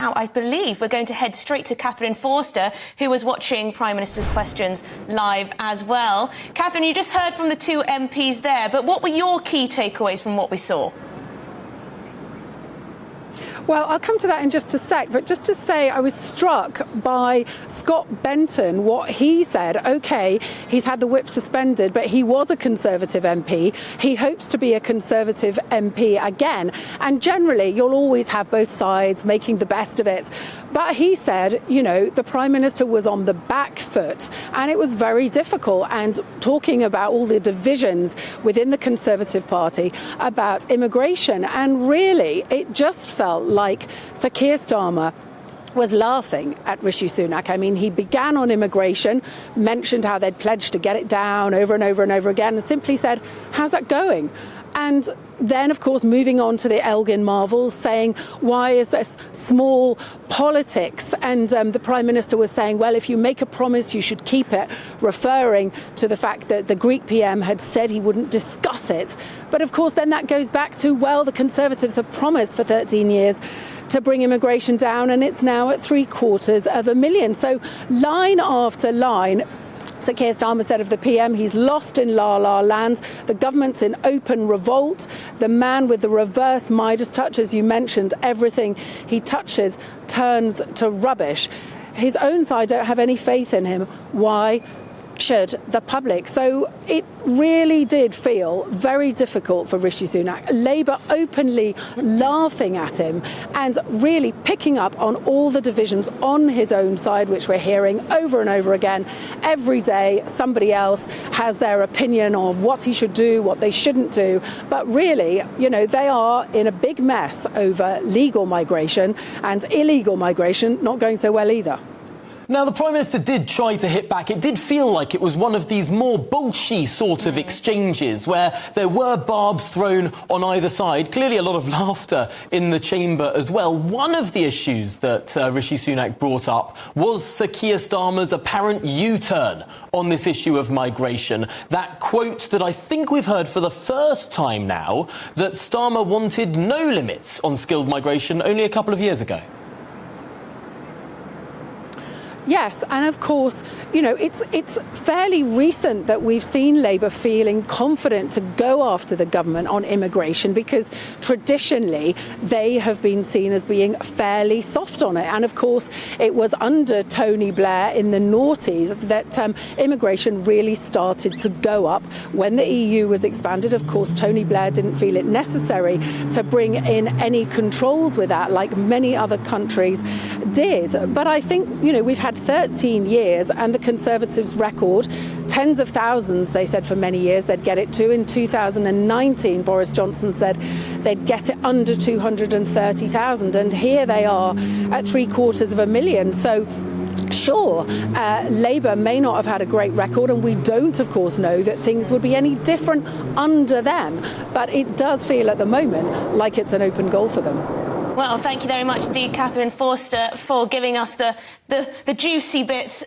Now, I believe we're going to head straight to Catherine Forster, who was watching Prime Minister's Questions live as well. Catherine, you just heard from the two MPs there, but what were your key takeaways from what we saw? Well, I'll come to that in just a sec, but just to say I was struck by Scott Benton, what he said. OK, he's had the whip suspended, but he was a Conservative MP. He hopes to be a Conservative MP again. And generally, you'll always have both sides making the best of it. But he said, you know, the Prime Minister was on the back foot and it was very difficult. And talking about all the divisions within the Conservative Party about immigration. And really, it just felt like Sir Keir Starmer was laughing at Rishi Sunak. I mean, he began on immigration, mentioned how they'd pledged to get it down over and over and over again, and simply said, how's that going? And then, of course, moving on to the Elgin Marvels, saying, why is this small politics? And the Prime Minister was saying, well, if you make a promise, you should keep it, referring to the fact that the Greek PM had said he wouldn't discuss it. But of course, then that goes back to, well, the Conservatives have promised for 13 years to bring immigration down, and it's now at 750,000. So line after line, Sir Keir Starmer said of the PM, he's lost in la-la land. The government's in open revolt. The man with the reverse Midas touch, as you mentioned, everything he touches turns to rubbish. His own side don't have any faith in him. Why should the public? So it really did feel very difficult for Rishi Sunak. Labour openly laughing at him and really picking up on all the divisions on his own side, which we're hearing over and over again. Every day, somebody else has their opinion of what he should do, what they shouldn't do. But really, you know, they are in a big mess over legal migration, and illegal migration not going so well either. Now, the Prime Minister did try to hit back. It did feel like it was one of these more bolshy sort of exchanges where there were barbs thrown on either side. Clearly a lot of laughter in the chamber as well. One of the issues that Rishi Sunak brought up was Sir Keir Starmer's apparent U-turn on this issue of migration. That quote that I think we've heard for the first time now, that Starmer wanted no limits on skilled migration only a couple of years ago. Yes, and of course, you know, it's fairly recent that we've seen Labour feeling confident to go after the government on immigration, because traditionally they have been seen as being fairly soft on it. And of course, it was under Tony Blair in the noughties that immigration really started to go up. When the EU was expanded, of course, Tony Blair didn't feel it necessary to bring in any controls with that, like many other countries did. But I think, you know, we've had 13 years and the Conservatives' record, tens of thousands, they said for many years they'd get it to. In 2019, Boris Johnson said they'd get it under 230,000. And here they are at 750,000. So sure, Labour may not have had a great record, and we don't, of course, know that things would be any different under them. But it does feel at the moment like it's an open goal for them. Well, thank you very much indeed, Catherine Forster, for giving us the juicy bits